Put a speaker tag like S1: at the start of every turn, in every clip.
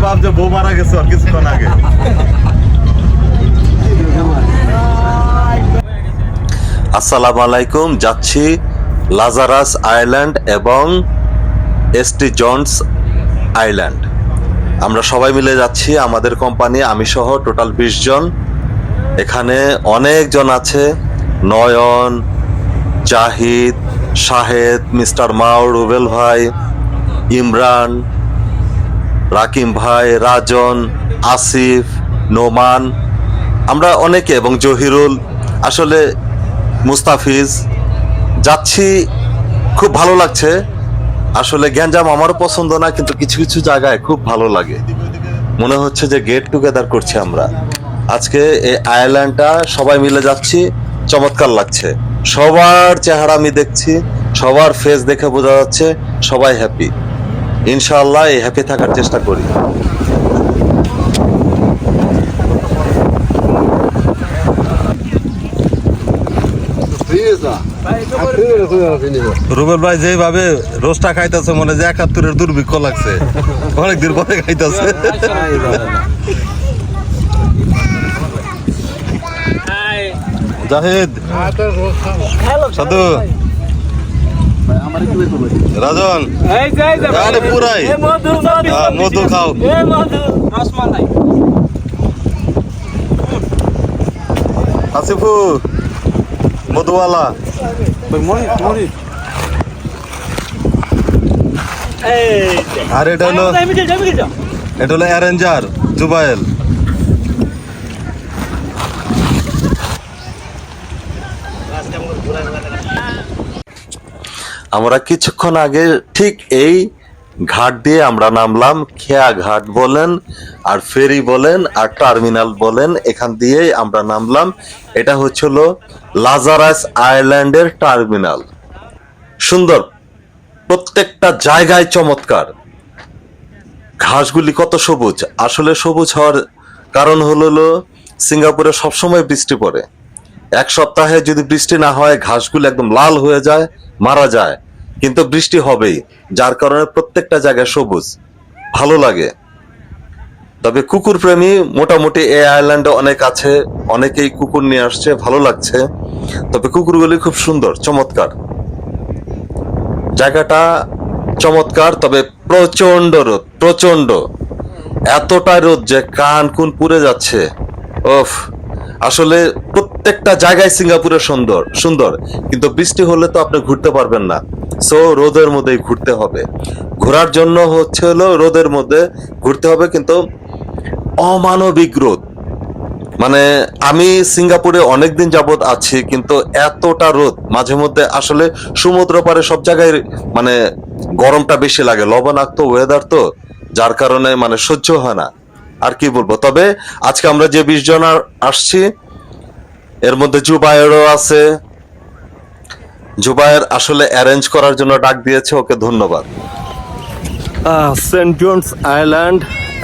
S1: বাপ যে বউ মারা গেছে আর কিছুক্ষণ আগে। আসসালামু আলাইকুম। যাচ্ছি লাজারাস আইল্যান্ড এবং এসটি জনস আইল্যান্ড। আমরা সবাই মিলে যাচ্ছি, আমাদের কোম্পানি, আমি সহ টোটাল 20 জন। এখানে অনেকজন আছে, নয়ন, জাহিদ, শাহেদ, মিস্টার মাও, রুবেল ভাই, ইমরান, রাকিম ভাই, রাজন, আসিফ, নোমান, আমরা অনেকে, এবং জহিরুল, আসলে মুস্তাফিজ। যাচ্ছি, খুব ভালো লাগছে। আসলে গ্যাঞ্জাম আমারও পছন্দ না, কিন্তু কিছু কিছু জায়গায় খুব ভালো লাগে। মনে হচ্ছে যে গেট টুগেদার করছি আমরা আজকে। এই আয়ারল্যান্ডটা সবাই মিলে যাচ্ছি, চমৎকার লাগছে। সবার চেহারা আমি দেখছি, সবার ফেস দেখে বোঝা যাচ্ছে সবাই হ্যাপি। ইনশাআল্লাহ এই হ্যাপি থাকার চেষ্টা করি। রুবেল ভাই যেভাবে রোস্টটা খাইতেছে, মনে যে 71-এর দুর্ভিক্ষ লাগছে, অনেকদিন পরে খাইতেছে। জাহিদ, সাধু, রাজন, আরে পুরাই মধু খাও। আসিফু মধুওয়ালা, আর এটা হলো অ্যারেঞ্জার জুবায়েল। আমরা কিছুক্ষণ আগে ঠিক এই ঘাট দিয়ে আমরা নামলাম। খেয়া ঘাট বলেন, আর ফেরি বলেন, আর টার্মিনাল বলেন, এখান দিয়েই আমরা নামলাম। এটা হচ্ছিল লাজারাস আইল্যান্ডের টার্মিনাল। সুন্দর, প্রত্যেকটা জায়গায় চমৎকার। ঘাসগুলি কত সবুজ। আসলে সবুজ হওয়ার কারণ হলো সিঙ্গাপুরে সবসময় বৃষ্টি পড়ে। এক সপ্তাহে যদি বৃষ্টি না হয়, ঘাসগুলো একদম লাল হয়ে যায়, মারা যায়। কিন্তু বৃষ্টি হবেই, যার কারণে প্রত্যেকটা জায়গায় সবুজ, ভালো লাগে। তবে কুকুর প্রেমী মোটামুটি এই আইল্যান্ডে অনেক আছে, অনেকেই কুকুর নিয়ে আসছে, ভালো লাগছে। তবে কুকুরগুলি খুব সুন্দর, চমৎকার। জায়গাটা চমৎকার, তবে প্রচন্ড রোদ, প্রচন্ড। এতটা রোদ যে কান কুন পুড়ে যাচ্ছে। ওফ, আসলে প্রত্যেকটা জায়গায় সিঙ্গাপুরে সুন্দর সুন্দর, কিন্তু বৃষ্টি হলে তো আপনি ঘুরতে পারবেন না। সো রোদের মধ্যেই ঘুরতে হবে। ঘোরার জন্য হচ্ছে হলো রোদের মধ্যে ঘুরতে হবে, কিন্তু অমানবিক রোদ। মানে আমি সিঙ্গাপুরে অনেকদিন যাবত আছি, কিন্তু এতটা রোদ মাঝে মধ্যে, আসলে সমুদ্র পারে সব জায়গায় মানে গরমটা বেশি লাগে, লবণাক্ত ওয়েদার তো, যার কারণে মানে সহ্য হয় না। আর কি বলবো। তবে আজকে আমরা যে 20 জন আসছি, এর মধ্যে জুবায়েরও আছে। জুবায়ের আসলে অ্যারেঞ্জ করার জন্য ডাক দিয়েছে, ওকে ধন্যবাদ। সেন্ট জনস আইল্যান্ড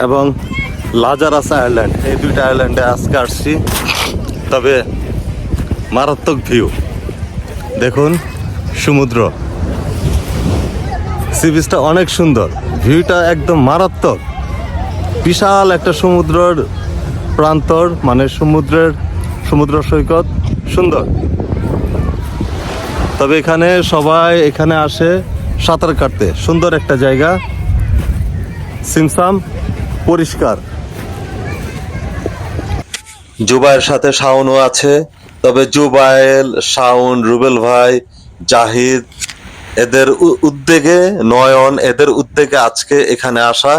S1: এবং লাজারাস আইল্যান্ড, এই দুইটা আইল্যান্ডে আজকে আসছি। তবে মারাত্মক ভিউ দেখুন, সমুদ্র, সি বিচটা অনেক সুন্দর, ভিউটা একদম মারাত্মক। বিশাল একটা সমুদ্রের প্রান্তর, মানে সমুদ্র সৈকত, সুন্দর। তবে এখানে সবাই এখানে আসে সাঁতার কাটতে। সুন্দর একটা জায়গা, সিমসাম, পরিষ্কার। জুবায়ের সাথে শাওনও আছে। তবে জুবায়েল, শাওন, রুবেল ভাই, জাহিদ, এদের উদ্যোগে, নয়ন, এদের উদ্যোগে আজকে এখানে আসা।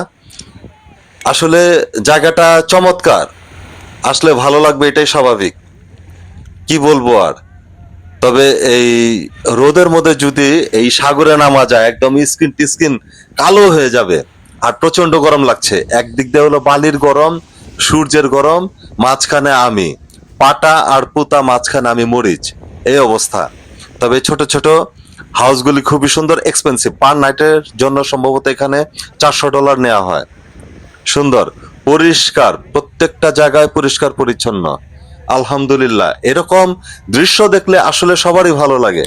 S1: আসলে জায়গাটা চমৎকার, আসলে ভালো লাগবে, এটাই স্বাভাবিক। কি বলবো আর। তবে এই রোদের মধ্যে যদি এই সাগরে নামা যায়, একদম স্কিন টিস্কিন কালো হয়ে যাবে। আর প্রচন্ড গরম লাগছে। একদিক দিয়ে হলো বালির গরম, সূর্যের গরম, মাঝখানে আমি পাটা আর পুতা, মাঝখানে আমি মরিচ, এই অবস্থা। তবে ছোট ছোট হাউসগুলি খুবই সুন্দর, এক্সপেন্সিভ। পার নাইটের জন্য সম্ভবত এখানে $400 নেওয়া হয়। সুন্দর, পরিষ্কার, প্রত্যেকটা জায়গায় পরিষ্কার পরিচ্ছন্ন। আলহামদুলিল্লাহ, এরকম দৃশ্য দেখলে আসলে সবারই ভালো লাগে।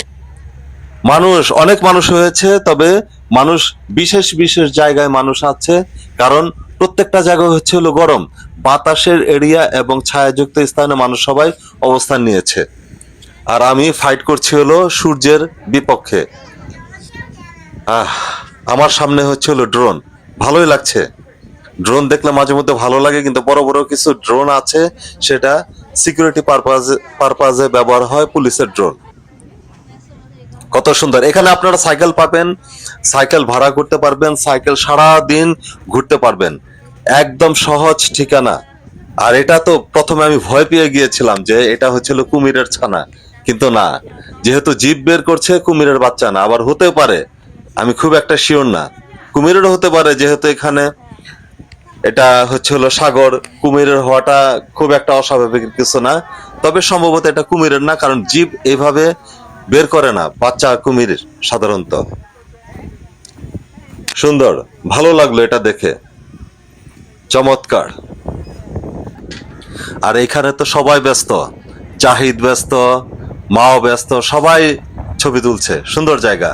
S1: অনেক মানুষ হয়েছে, তবে মানুষ বিশেষ বিশেষ জায়গায় মানুষ আছে, কারণ প্রত্যেকটা জায়গায় হচ্ছে হলো গরম, বাতাসের এরিয়া এবং ছায়াযুক্ত স্থানে মানুষ সবাই অবস্থান নিয়েছে। আর আমি ফাইট করছি হলো সূর্যের বিপক্ষে। আমার সামনে হচ্ছে হলো ড্রোন, ভালোই লাগছে। ড্রোন দেখলে মাঝে মধ্যে ভালো লাগে, কিন্তু বড় বড় কিছু ড্রোন আছে সেটা সিকিউরিটি পারপাজে ব্যবহার হয়, পুলিশের ড্রোন। কত সুন্দর! এখানে আপনারা সাইকেল পাবেন, সাইকেল ভাড়া করতে পারবেন, সাইকেল সারা দিন ঘুরতে পারবেন। একদম সহজ ঠিকানা। আর এটা তো প্রথমে আমি ভয় পেয়ে গিয়েছিলাম যে এটা হচ্ছিল কুমিরের ছানা, কিন্তু না, যেহেতু জিপ বের করছে, কুমিরের বাচ্চা না। আবার হতে পারে, আমি খুব একটা শিওর না, কুমিরেরও হতে পারে, যেহেতু এখানে এটা হচ্ছে হলো সাগর। কুমিরের হওয়াটা খুব একটা অস্বাভাবিক কিছু না, তবে সম্ভবত এটা কুমিরের না, কারণ জিপ এইভাবে বের করে না বাচ্চা কুমির সাধারণত। সুন্দর, ভালো লাগলো এটা দেখে, চমৎকার। আর এখানে তো সবাই ব্যস্ত, জাহিদ ব্যস্ত, মাও ব্যস্ত, সবাই ছবি তুলছে, সুন্দর জায়গা।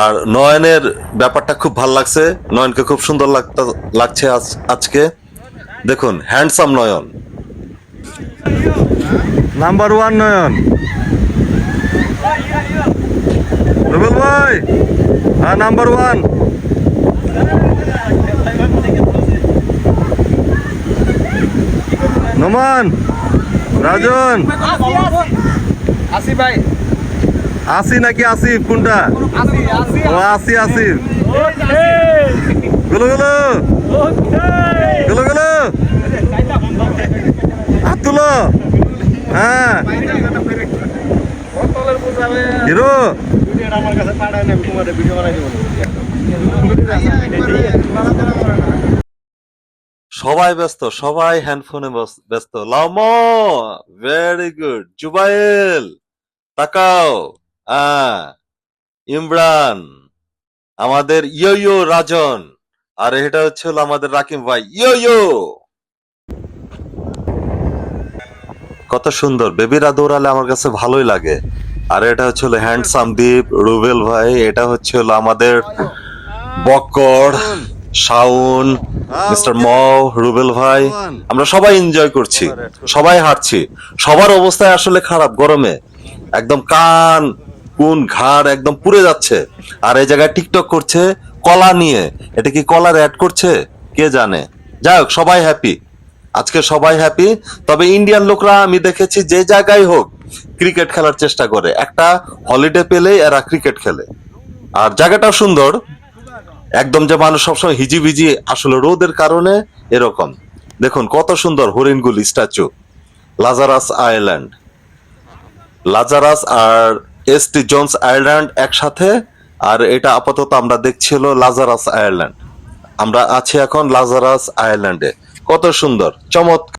S1: আর নয়নের ব্যাপারটা খুব ভালো লাগছে, নয়নকে খুব সুন্দর লাগছে আজকে। দেখুন, হ্যান্ডসাম নয়ন,
S2: নাম্বার ওয়ান নয়ন। রুবেল ভাই, হ্যাঁ নাম্বার ওয়ান। নোমান, রাজন,
S3: আসি ভাই,
S2: আসি নাকি আসিফ, কোনটা? ও আসি, আসিফ। গুলো গুলো গুলো গুলো হাত তুলো। হ্যাঁ, হিরো।
S3: আমার কাছে পাঠায় না, তোমার ভিডিও বানাই দেবো।
S1: সবাই ব্যস্ত, সবাই হ্যান্ডফোনে ব্যস্ত। লামো, ভেরি গুড। জুবাইল, তাকাও। ইমরান, আমাদের ইয়ো রাজন, আর এটা হচ্ছে হলো আমাদের রাকিম ভাই। ইয়ো, কত সুন্দর! বেবিরা দৌড়ালে আমার কাছে ভালোই লাগে। আর এটা হচ্ছে হলো হ্যান্ডসাম দ্বীপ, রুবেল ভাই। এটা হচ্ছে হলো আমাদের বক্কর, শাউন, মিস্টার মও, রুবেল ভাই। আমরা সবাই এনজয় করছি, সবাই হাঁটছি। সবার অবস্থায় আসলে খারাপ, গরমে একদম কান কোন ঘাড় একদম পুড়ে যাচ্ছে। আর এই জায়গায় টিকটক করছে কলা নিয়ে। এটা কি কলার অ্যাড করছে কে জানে? যাই হোক, সবাই হ্যাপি, আজকে সবাই হ্যাপি। তবে ইন্ডিয়ান লোকরা আমি দেখেছি যে জায়গায় হোক ক্রিকেট খেলার চেষ্টা করে, একটা হলিডে পেলেই এরা ক্রিকেট খেলে। আর জায়গাটাও সুন্দর, একদম যে মানুষ সবসময় হিজিবিজি, আসলে রোদের কারণে এরকম। দেখুন কত সুন্দর হরিণগুলি স্ট্যাচু। লাজারাস আইল্যান্ড, লাজারাস আর এসটি জোন্স আইল্যান্ড একসাথে। আর এটা আপাতত আমরা দেখছি হলো লাজারাস আইল্যান্ড। আমরা আছি এখন লাজারাস আইল্যান্ডে। কত সুন্দর, চমৎকার।